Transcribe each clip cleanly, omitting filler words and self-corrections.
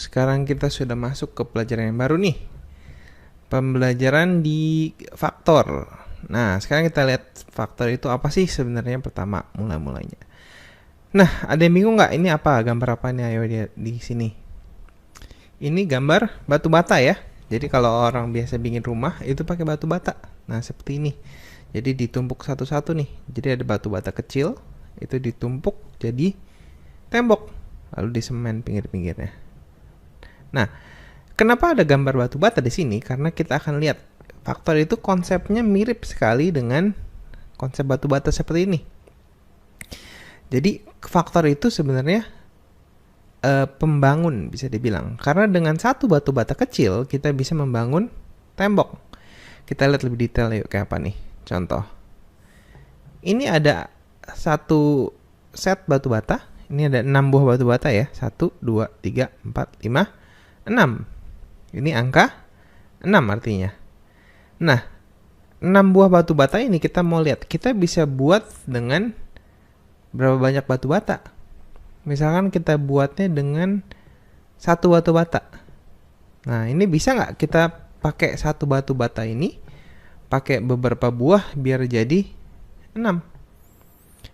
sekarang kita sudah masuk ke pelajaran yang baru nih. Pembelajaran di faktor. Nah, sekarang kita lihat faktor itu apa sih sebenarnya pertama mulai-mulainya. Nah, ada yang bingung nggak? Ini apa? Gambar apa nih? Ayo lihat di sini. Ini gambar batu bata ya. Jadi kalau orang biasa bikin rumah itu pakai batu bata. Nah, seperti ini. Jadi ditumpuk satu-satu nih. Jadi ada batu bata kecil, itu ditumpuk jadi tembok. Lalu disemen pinggir-pinggirnya. Nah, kenapa ada gambar batu bata di sini? Karena kita akan lihat faktor itu konsepnya mirip sekali dengan konsep batu bata seperti ini. Jadi faktor itu sebenarnya pembangun bisa dibilang. Karena dengan satu batu bata kecil kita bisa membangun tembok. Kita lihat lebih detail yuk kayak apa nih. Contoh. Ini ada satu set batu bata. Ini ada 6 buah batu bata ya. 1, 2, 3, 4, 5, 6. Ini angka 6 artinya. Nah, 6 buah batu bata ini kita mau lihat. Kita bisa buat dengan berapa banyak batu bata. Misalkan kita buatnya dengan 1 batu bata. Nah, ini bisa nggak kita pakai 1 batu bata ini pakai beberapa buah biar jadi 6.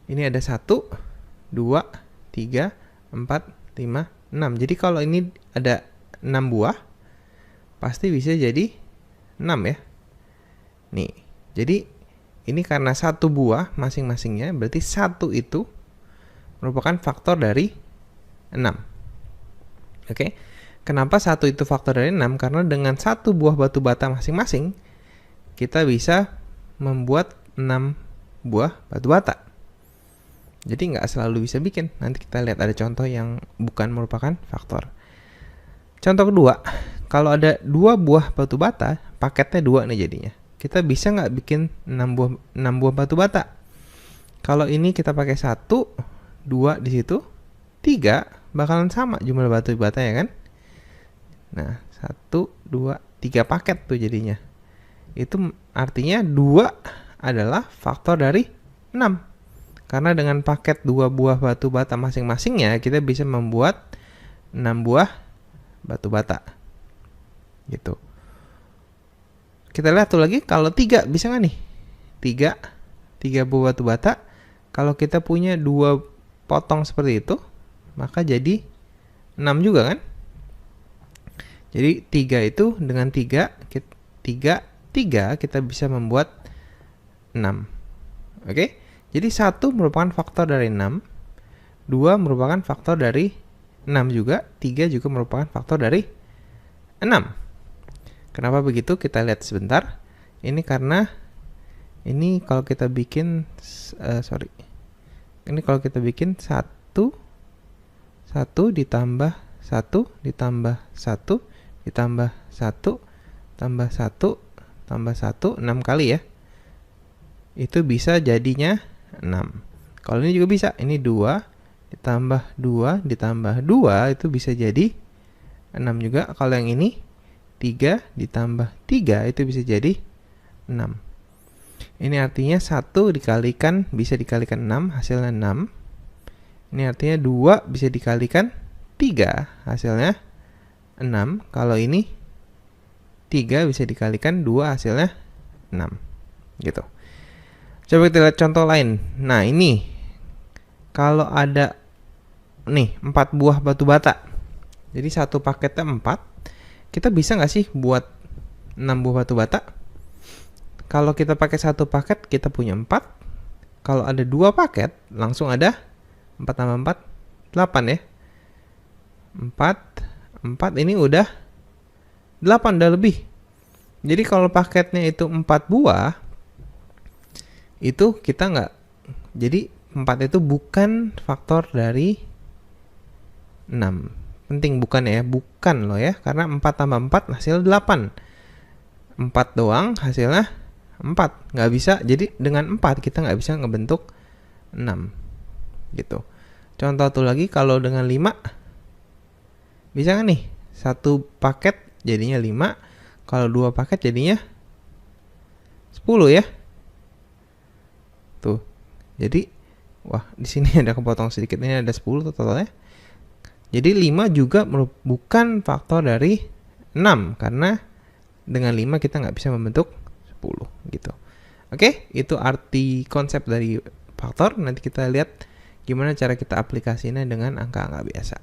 Ini ada 1, 2, 3, 4, 5, 6. Jadi kalau ini ada 6 buah, pasti bisa jadi 6 ya. Nih, jadi ini karena 1 buah masing-masingnya, berarti 1 itu merupakan faktor dari 6. Oke. Kenapa 1 itu faktor dari 6? Karena dengan 1 buah batu bata masing-masing, kita bisa membuat 6 buah batu bata. Jadi nggak selalu bisa bikin. Nanti kita lihat ada contoh yang bukan merupakan faktor. Contoh kedua, kalau ada 2 buah batu bata, paketnya 2 nih jadinya. Kita bisa nggak bikin 6 buah batu bata? Kalau ini kita pakai 1, 2 di situ, 3 bakalan sama jumlah batu bata ya kan? Nah, 1, 2, 3 paket tuh jadinya. Itu artinya 2 adalah faktor dari 6. Karena dengan paket 2 buah batu bata masing-masingnya, kita bisa membuat 6 buah batu bata. Gitu. Kita lihat tuh lagi, kalau 3 bisa nggak nih? 3 buah batu bata. Kalau kita punya 2 potong seperti itu, maka jadi 6 juga kan? Jadi 3 itu dengan 3 kita bisa membuat 6. Oke? Jadi 1 merupakan faktor dari 6, 2 merupakan faktor dari 6 juga, 3 juga merupakan faktor dari 6. Kenapa begitu? Kita lihat sebentar. Ini karena ini kalau kita bikin ini kalau kita bikin 1 ditambah 1 ditambah 1 ditambah 1 tambah 1 tambah 1 6 kali ya. Itu bisa jadinya 6. Kalau ini juga bisa. Ini 2 ditambah 2 ditambah 2 itu bisa jadi 6 juga. Kalau yang ini 3 ditambah 3 itu bisa jadi 6. Ini artinya 1 dikalikan bisa dikalikan 6 hasilnya 6. Ini artinya 2 bisa dikalikan 3 hasilnya 6. Kalau ini 3 bisa dikalikan 2 hasilnya 6. Gitu. Coba kita lihat contoh lain. Nah, ini kalau ada nih 4 buah batu bata. Jadi satu paketnya 4. Kita bisa nggak sih buat 6 buah batu bata? Kalau kita pakai 1 paket, kita punya 4. Kalau ada 2 paket, langsung ada 4 tambah 4, 8 ya. 4 ini udah 8, udah lebih. Jadi kalau paketnya itu 4 buah, itu kita nggak, jadi 4 itu bukan faktor dari 6. Penting bukan ya, bukan loh ya, karena 4 tambah 4 hasil 8. 4 doang hasilnya 4, nggak bisa. Jadi dengan 4 kita nggak bisa ngebentuk 6 gitu. Contoh tuh lagi, kalau dengan 5 bisa nggak nih? 1 paket jadinya 5, kalau 2 paket jadinya 10 ya. Tuh. Jadi wah, di sini ada kepotong sedikit. Ini ada 10 totalnya. Jadi 5 juga bukan faktor dari 6, karena dengan 5 kita nggak bisa membentuk 10 gitu. Oke, itu arti konsep dari faktor. Nanti kita lihat gimana cara kita aplikasinya dengan angka-angka biasa.